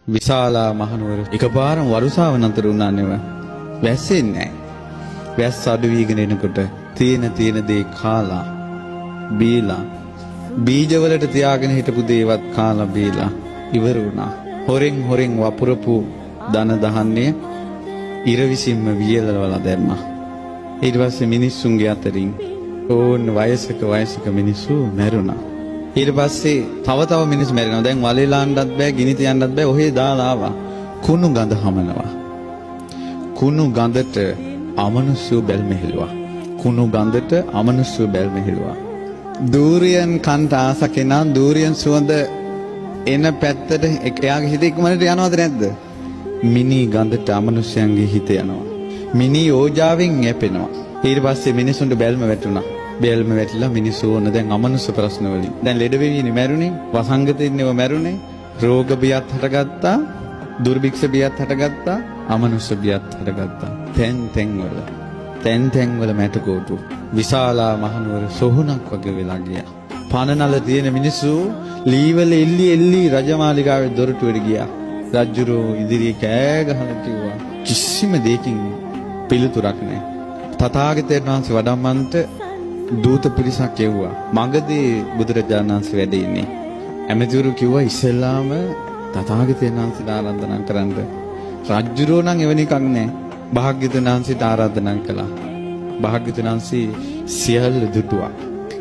විශාලා මහනුවර එකපාරම වරුසාව නතර වුණා නෙව. වැස්සෙන්නේ නැහැ. වැස්ස අඩු වීගෙන එනකොට තියෙන දේ කාලා බීලා බීජවලට තියාගෙන හිටපු දේවත් කාලා බීලා ඉවර වුණා. හොරෙන් වපුරපු ධන දහන්නේ ඉර විසින්ම වියලවලා දැම්මා. ඊට පස්සේ මිනිස්සුන්ගේ අතරින් ඕන් වයසක මිනිස්සු මැරුණා. ඊට පස්සේ තව මිනිස්සු මැරෙනවා. දැන් වලේලාන්නත් බෑ, ගිනි තියන්නත් බෑ. ඔහේ දාලා ආවා. කුණු ගඳ හමනවා. කුණු ගඳට අමනුෂ්‍ය බැල්මෙහෙලුවා. කුණු ගඳට අමනුෂ්‍ය බැල්මෙහෙලුවා. දූරියන් කන්ට ආස කෙනා දූරියන් සුවඳ එන පැත්තට එයාගේ හිත ඉක්මනට යනවද නැද්ද? මිනි ගඳට අමනුෂ්‍යයන්ගේ හිත යනවා. මිනි ඕජාවෙන් යැපෙනවා. ඊට පස්සේ මිනිසුන්ට බැල්ම වැටුණා. බැල්ම වැටිලා මිනිස්සු ඕන දැන් අමනුෂ්‍ය ප්‍රශ්න වලින්. දැන් ලෙඩ වෙවිනේ මැරුණේ, වසංගතෙන්නේව මැරුණේ, රෝග බියත් හටගත්තා, දුර්භික්ෂ බියත් හටගත්තා, අමනුෂ්‍ය බියත් හටගත්තා. තැන් වල මැටකොටු. විශාලා මහනුවර සොහුනක් වගේ වෙලා ගියා. පනනල තියෙන මිනිස්සු ලීවල එල්ලි රජමාලිගාවේ දොරටුවට ගියා. රජුරෝ ඉදිරියේ කෑ ගහලා කිව්වා කිසිම දෙයකින් පිළිතුරක් නැහැ. තථාගතයන් වහන්සේ වඩම්මන්ට දූත පිරිසක් එව්වා. මගදී බුදුරජාණන් වහන්සේ වැඩ ඉන්නේ. ඇමතිවරු කිව්වා ඉස්සෙල්ලාම තථාගතයන් වහන්සේට ආරාධනා කරන්න. රජුරෝ නම් එවැනි එකක් නැහැ. භාග්‍යවතුන් වහන්සේට ආරාධනා කළා. භාග්‍යවතුන් වහන්සේ සියල්ල දුටුවා.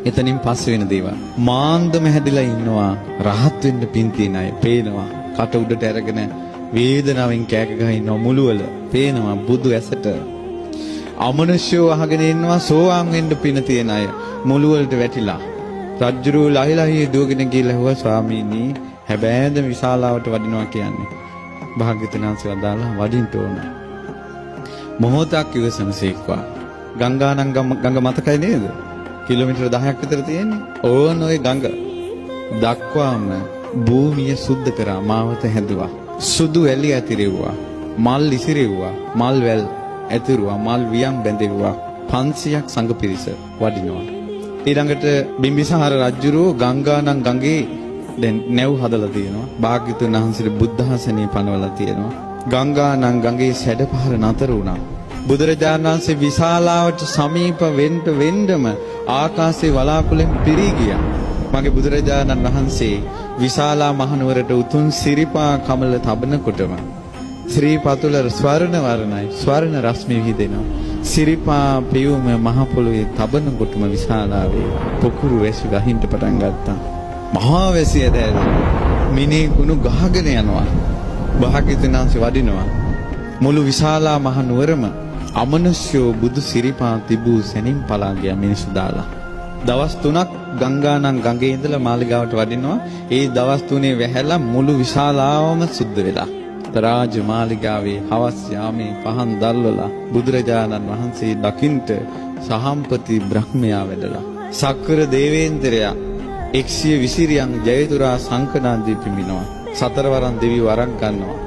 එතනින් පස්සේ වෙන දේවල්. මාන්දම හැදිලා ඉන්නවා. රහත් වෙන්න පින් තියන අය පේනවා. කට උඩට අරගෙන වේදනාවෙන් කෑක ගහ ඉන්නවා මුළුවල. පේනවා බුදු ඇසට. අමනුෂ්‍යව අහගෙන ඉන්නවා සෝවාන් වෙන්න පින තියන අය මුළුවලට වැටිලා. රජ්ජුරුව ලහිලහි දුවගෙන ගිහලා හුවා ස්වාමීනි හැබෑද විශාලාවට වඩිනවා කියන්නේ. භාග්‍යවතුන් වහන්සේ වදාලා වඩින්න ඕන. මොහොතක් ඉවසනසේක්වා. ගංගා මතකයි නේද? කිලෝමීටර 10ක් විතර තියෙන්නේ. ඕන ඔය ගඟ දක්වාම භූමිය සුද්ධ කරා මාවත හැදුවා. සුදු ඇලි ඇතිරෙව්වා. මල් ඉසිරෙව්වා. මල් වැල් ඇතිරුවා. මල් වියන් බැඳෙව්වා. 500ක් සංඝ පිරිස වඩිනවා. ඊළඟට බිම්බිසාර රජුරෝ ගංගානම් ගඟේ දැන් නැව් හදලා තියෙනවා. භාග්‍යවතුන් වහන්සේගේ බුද්ධ ආසනය පනවලා තියෙනවා. ගංගානම් ගඟේ සැඩපහර නතර වුණා. බුදුරජාණන් වහන්සේ විශාලාවට සමීප වෙන්නම ආකාශයේ වලාකුළෙන් පිරී ගියා. මගේ බුදුරජාණන් වහන්සේ විශාලා මහනුවරට උතුම් සිරිපා කමල තබනකොටම ශ්‍රී පතුල ස්වර්ණ වර්ණයි ස්වර්ණ රශ්මි විහිදෙනවා. සිරිපා පියුම මහ පොළොවේ තබනකොටම විශාලාවේ පොකුරු වැසි ගහින්න පටන් ගත්තා. මහා වැසිය දැල්ලා මිනි කුණු ගහගෙන යනවා. භාග්‍යවතුන් වහන්සේ වඩිනවා. මුළු විශාලා මහනුවරම අමනුෂ්‍යෝ බුදු සිරිපා තිබූ සැනින් පලා ගියා මිනිස්සු දාලා. දවස් 3ක් ගංගානම් ගඟේ ඉඳලා මාලිගාවට වඩිනවා. ඒ දවස් 3 වැහැලා මුළු විශාලාවම සුද්ධ වෙලා. රාජ මාලිගාවේ හවස් යාමේ පහන් දැල්වලා බුදුරජාණන් වහන්සේ දකින්ට සහම්පති බ්‍රහ්මයා වැඩලා. සක්‍ර දේවේන්ද්‍රයා 120 ජයතුරා සංකනාදී පිමිනවා. සතරවරන් දෙවියෝ වරක් ගන්නවා.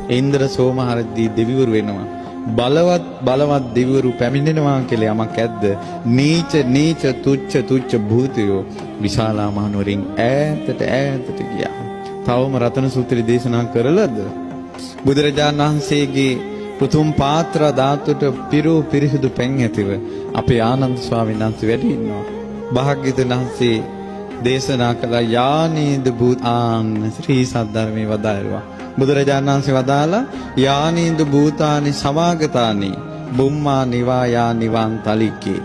ඉන්ද්‍ර සෝමහරදී දෙවිවරු වෙනවා. බලවත් දෙවිවරු පැමිණෙනවා කියලා යමක් ඇද්ද? නීච තුච්ච භූතයෝ විශාලා මහනුවරින් ඈතට ගියා. තවම රතන සූත්‍රය දේශනා කරලද? බුදුරජාණන් වහන්සේගේ පුතුම් පාත්‍ර ධාතුට පිරිසිදු පැන් ඇතිව අපේ ආනන්ද ස්වාමීන් වහන්සේ වැඩ ඉන්නවා. භාග්‍යවතුන් වහන්සේ දේශනා කළ යානීද භූතාන් ශ්‍රී සද්ධර්මයේ වදාළා. බුදුරජාණන් වහන්සේ වදාලා යානීද භූතානි සමාගතානි බුම්මා නිවා යා නිවන් තලිකේ.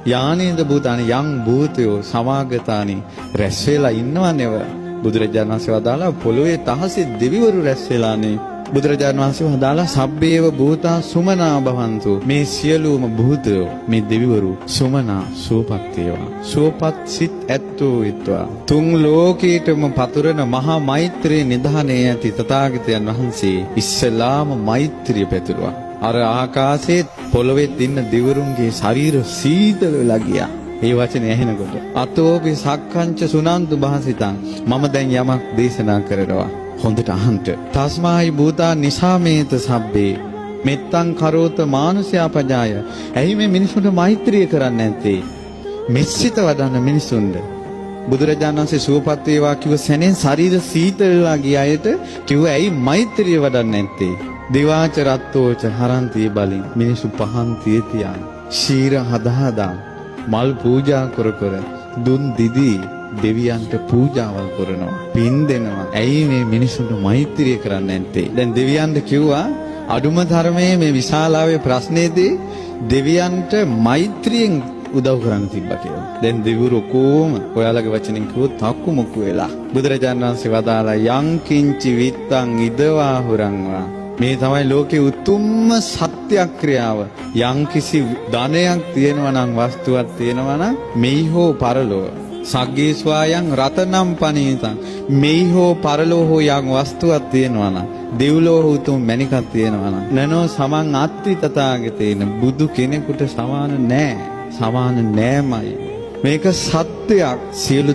යානීද භූතානි යම් භූතයෝ සමාගතානි රැස් වෙලා ඉන්නවනේව. බුදුරජාණන් වහන්සේ වදාලා පොළොවේ තහසේ දෙවිවරු රැස් වෙලානේ. බුදුරජාණන් වහන්සේ වදාලා සබ්බේව භූතා සුමනා භවන්තු. මේ සියලුම භූතයෝ මේ දෙවිවරු සුමනා සුවපත් වේවා. සුවපත් සිත් ඇත්තෝ විත්වා. තුන් ලෝකීටම පතුරන මහා මෛත්‍රී නිධානයේ ඇති තථාගතයන් වහන්සේ ඉස්සලාම මෛත්‍රිය පැතුරුවා. අර ආකාශයේ පොළොවේ ඉන්න දෙවිවරුන්ගේ ශරීර සීතල වෙලා ගියා. මේ වචනේ ඇහෙනකොට අතෝපි සක්කංච සුනන්තු භාසිතං මම දැන් යමක් දේශනා කරනවා. හොඳට අහන්න. තස්මායි භූතා නිසාමේත සබ්බේ මෙත්තං කරෝත මානුෂයා පජාය. ඇයි මේ මිනිසුන්ට මෛත්‍රිය කරන්නේ නැත්තේ? මෙස්සිත වඩන මිනිසුන්ට බුදුරජාණන් වහන්සේ සුවපත් වේවා කිව්ව සැනෙන් ශරීර සීතලලා ගිය අයට කිව්වා ඇයි මෛත්‍රිය වඩන්නේ නැත්තේ? දිවාච රත්තෝච හරන්ති බලින් මිනිසු පහන් තියතියන් ශීර හදා මල් පූජා කර දුන් දිදී දෙවියන්ට පූජාවල් කරනවා පින් දෙනවා. ඇයි මේ මිනිසුන්ට මෛත්‍රිය කරන්නේ නැත්තේ? දැන් දෙවියන්ට කිව්වා අඩුම ධර්මයේ මේ විශාලාවේ ප්‍රශ්නේදී දෙවියන්ට මෛත්‍රියෙන් උදව් කරන්න තිබ්බා කියලා. දැන් දෙවිවරු කොහොම ඔයාලගේ වචනෙන් කිව්වොත් තක්කු මුක්කු වෙලා. බුදුරජාණන් වහන්සේ වදාලා යං කිංචි විත්තං ඉදවා හුරංවා. මේ තමයි ලෝකේ උතුම්ම සත්‍යක්‍රියාව. යම් කිසි ධනයක් තියෙනවා නම් වස්තුවක් තියෙනවා නම් මෙහි හෝ පරලෝ සග්ගේ ස්වායන් රතනම් පනීතං මෙහි හෝ පරලෝ හෝ යම් වස්තුවක් තියෙනවා නම් දෙව්ලෝ උතුම් මණිකක් තියෙනවා නම් නනෝ සමන් අත්ති තථාගතේන බුදු කෙනෙකුට සමාන නෑ. සමාන නෑමයි. මේක සත්‍යයක්. සියලු